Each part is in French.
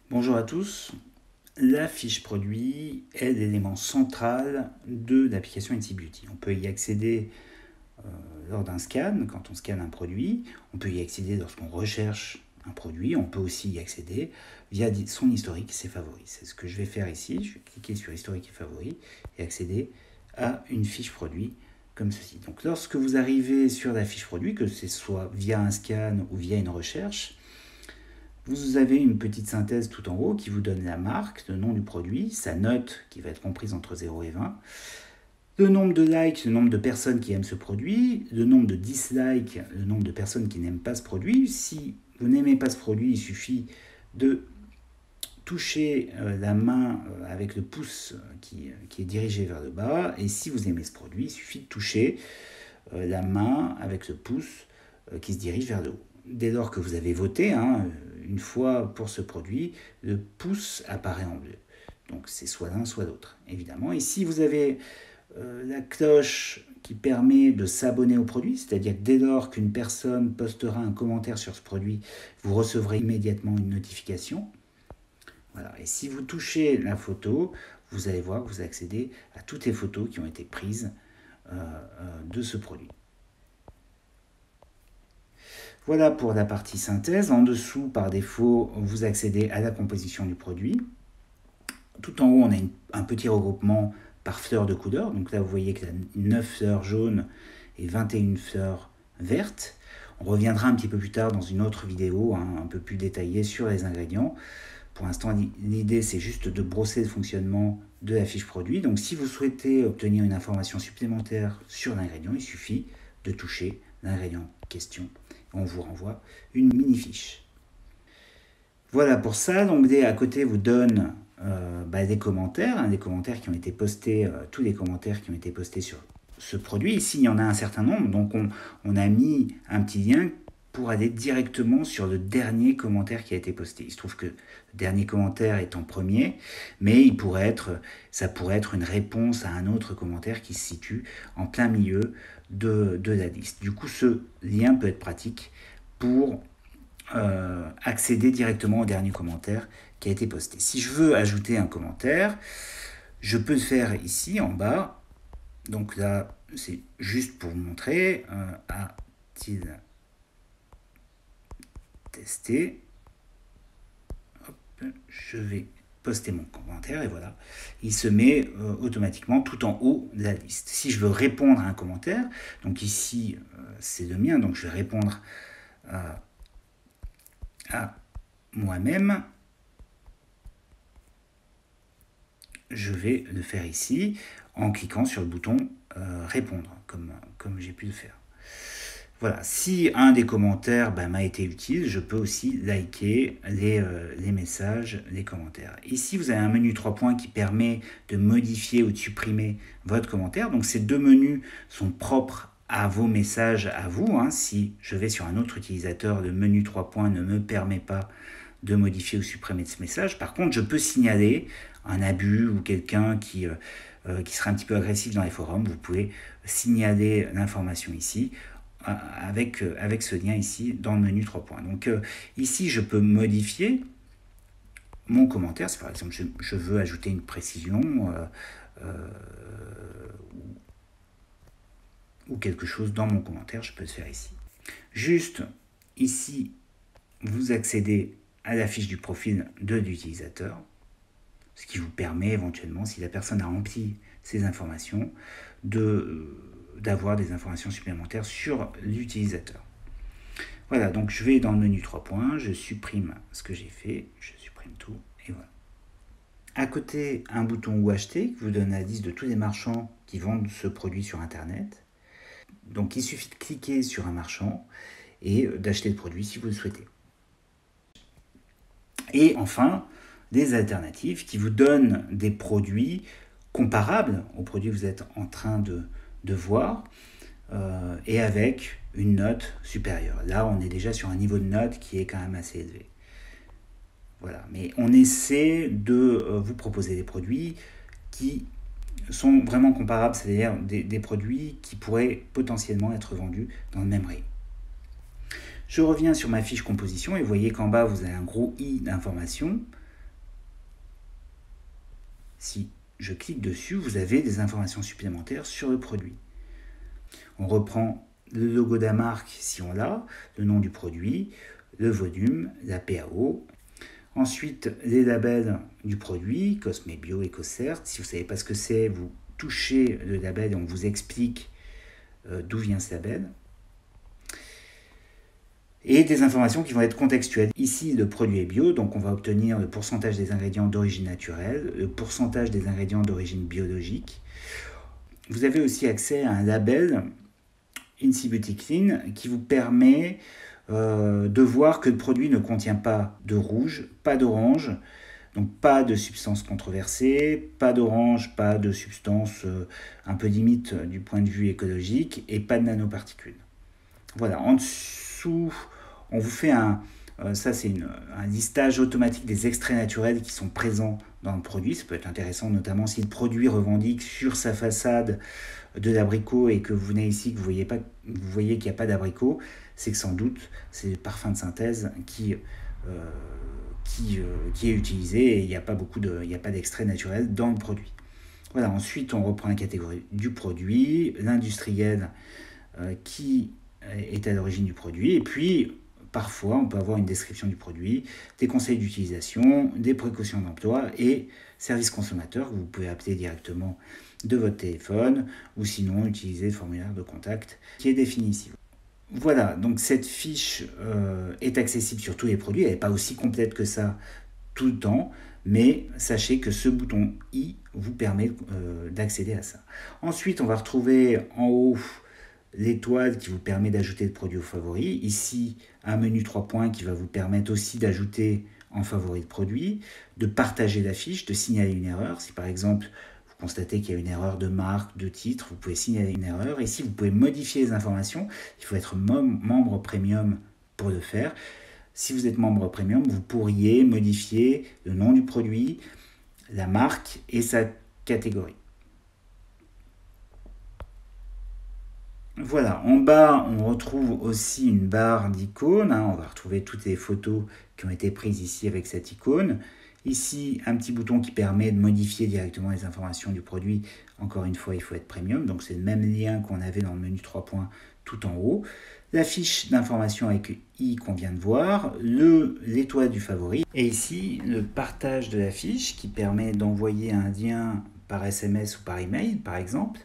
Bonjour à tous. La fiche produit est l'élément central de l'application Etsy Beauty. On peut y accéder lors d'un scan, quand on scanne un produit. On peut y accéder lorsqu'on recherche un produit. On peut aussi y accéder via son historique et ses favoris. C'est ce que je vais faire ici. Je vais cliquer sur historique et favoris et accéder à une fiche produit comme ceci. Donc lorsque vous arrivez sur la fiche produit, que ce soit via un scan ou via une recherche, vous avez une petite synthèse tout en haut qui vous donne la marque, le nom du produit, sa note qui va être comprise entre 0 et 20, le nombre de likes, le nombre de personnes qui aiment ce produit, le nombre de dislikes, le nombre de personnes qui n'aiment pas ce produit. Si vous n'aimez pas ce produit, il suffit de toucher la main avec le pouce qui est dirigé vers le bas. Et si vous aimez ce produit, il suffit de toucher la main avec le pouce qui se dirige vers le haut. Dès lors que vous avez voté, une fois pour ce produit, le pouce apparaît en bleu. Donc c'est soit l'un, soit l'autre, évidemment. Et si vous avez la cloche qui permet de s'abonner au produit, c'est-à-dire que dès lors qu'une personne postera un commentaire sur ce produit, vous recevrez immédiatement une notification. Voilà. Et si vous touchez la photo, vous allez voir que vous accédez à toutes les photos qui ont été prises de ce produit. Voilà pour la partie synthèse. En dessous, par défaut, vous accédez à la composition du produit. Tout en haut, on a un petit regroupement par fleurs de couleur. Donc là, vous voyez qu'il y a 9 fleurs jaunes et 21 fleurs vertes. On reviendra un petit peu plus tard dans une autre vidéo, un peu plus détaillée sur les ingrédients. Pour l'instant, l'idée, c'est juste de brosser le fonctionnement de la fiche produit. Donc si vous souhaitez obtenir une information supplémentaire sur l'ingrédient, il suffit de toucher l'ingrédient en question. On vous renvoie une mini-fiche. Voilà pour ça. L'onglet à côté vous donne des commentaires, des commentaires qui ont été postés, tous les commentaires qui ont été postés sur ce produit. Ici, il y en a un certain nombre, donc on a mis un petit lien pour aller directement sur le dernier commentaire qui a été posté. Il se trouve que le dernier commentaire est en premier, mais ça pourrait être une réponse à un autre commentaire qui se situe en plein milieu de la liste. Du coup, ce lien peut être pratique pour accéder directement au dernier commentaire qui a été posté. Si je veux ajouter un commentaire, je peux le faire ici en bas. Donc là, c'est juste pour vous montrer. A-t-il testé? Hop, je vais poster mon commentaire et voilà, il se met automatiquement tout en haut de la liste. Si je veux répondre à un commentaire, donc ici c'est le mien, donc je vais répondre à moi-même. Je vais le faire ici en cliquant sur le bouton répondre, comme j'ai pu le faire. Voilà, si un des commentaires m'a été utile, je peux aussi liker les messages, les commentaires. Ici, vous avez un menu 3 points qui permet de modifier ou de supprimer votre commentaire. Donc ces deux menus sont propres à vos messages à vous. Si je vais sur un autre utilisateur, le menu 3 points ne me permet pas de modifier ou supprimer ce message. Par contre, je peux signaler un abus ou quelqu'un qui serait un petit peu agressif dans les forums. Vous pouvez signaler l'information ici avec ce lien ici dans le menu 3 points. Donc ici, je peux modifier mon commentaire. Si par exemple, je veux ajouter une précision ou quelque chose dans mon commentaire, je peux le faire ici. Juste ici, vous accédez à la fiche du profil de l'utilisateur, ce qui vous permet éventuellement, si la personne a rempli ces informations, d'avoir des informations supplémentaires sur l'utilisateur. Voilà, donc je vais dans le menu 3 points, je supprime ce que j'ai fait, je supprime tout, et voilà. À côté, un bouton ou acheter qui vous donne la liste de tous les marchands qui vendent ce produit sur Internet. Donc il suffit de cliquer sur un marchand et d'acheter le produit si vous le souhaitez. Et enfin, des alternatives qui vous donnent des produits comparables aux produits que vous êtes en train de voir et avec une note supérieure. Là, on est déjà sur un niveau de note qui est quand même assez élevé. Voilà, mais on essaie de vous proposer des produits qui sont vraiment comparables, c'est-à-dire des produits qui pourraient potentiellement être vendus dans le même rayon. Je reviens sur ma fiche composition et vous voyez qu'en bas, vous avez un gros i d'information. Si je clique dessus, vous avez des informations supplémentaires sur le produit. On reprend le logo de la marque si on l'a, le nom du produit, le volume, la PAO. Ensuite, les labels du produit, Cosme Bio, EcoCert. Si vous ne savez pas ce que c'est, vous touchez le label et on vous explique d'où vient ce label. Et des informations qui vont être contextuelles. Ici, le produit est bio, donc on va obtenir le pourcentage des ingrédients d'origine naturelle, le pourcentage des ingrédients d'origine biologique. Vous avez aussi accès à un label INSI Beauty Clean qui vous permet de voir que le produit ne contient pas de rouge, pas d'orange, donc pas de substances controversées, pas d'orange, pas de substances un peu limite du point de vue écologique et pas de nanoparticules. Voilà, en dessous, on vous fait un listage automatique des extraits naturels qui sont présents dans le produit. Ça peut être intéressant, notamment si le produit revendique sur sa façade de l'abricot et que vous venez ici, que vous voyez qu'il n'y a pas d'abricot, c'est que sans doute c'est le parfum de synthèse qui est utilisé et il n'y a pas d'extrait naturel dans le produit. Voilà, ensuite on reprend la catégorie du produit, l'industriel qui est à l'origine du produit, et puis parfois on peut avoir une description du produit, des conseils d'utilisation, des précautions d'emploi et service consommateur que vous pouvez appeler directement de votre téléphone ou sinon utiliser le formulaire de contact qui est défini ici. Voilà, donc cette fiche est accessible sur tous les produits, elle n'est pas aussi complète que ça tout le temps, mais sachez que ce bouton i vous permet d'accéder à ça. Ensuite, on va retrouver en haut l'étoile qui vous permet d'ajouter le produit aux favoris. Ici, un menu 3 points qui va vous permettre aussi d'ajouter en favori le produit, de partager la fiche, de signaler une erreur. Si par exemple, vous constatez qu'il y a une erreur de marque, de titre, vous pouvez signaler une erreur. Ici, vous pouvez modifier les informations. Il faut être membre premium pour le faire. Si vous êtes membre premium, vous pourriez modifier le nom du produit, la marque et sa catégorie. Voilà, en bas, on retrouve aussi une barre d'icônes. On va retrouver toutes les photos qui ont été prises ici avec cette icône. Ici, un petit bouton qui permet de modifier directement les informations du produit. Encore une fois, il faut être premium. Donc, c'est le même lien qu'on avait dans le menu 3 points tout en haut. La fiche d'information avec i qu'on vient de voir. L'étoile du favori. Et ici, le partage de la fiche qui permet d'envoyer un lien par SMS ou par email, par exemple.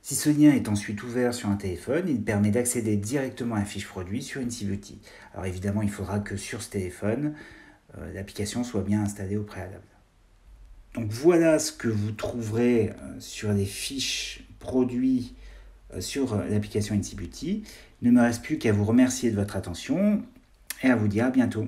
Si ce lien est ensuite ouvert sur un téléphone, il permet d'accéder directement à la fiche produit sur INSI Beauty. Alors évidemment, il faudra que sur ce téléphone, l'application soit bien installée au préalable. Donc voilà ce que vous trouverez sur les fiches produits sur l'application INSI Beauty. Il ne me reste plus qu'à vous remercier de votre attention et à vous dire à bientôt.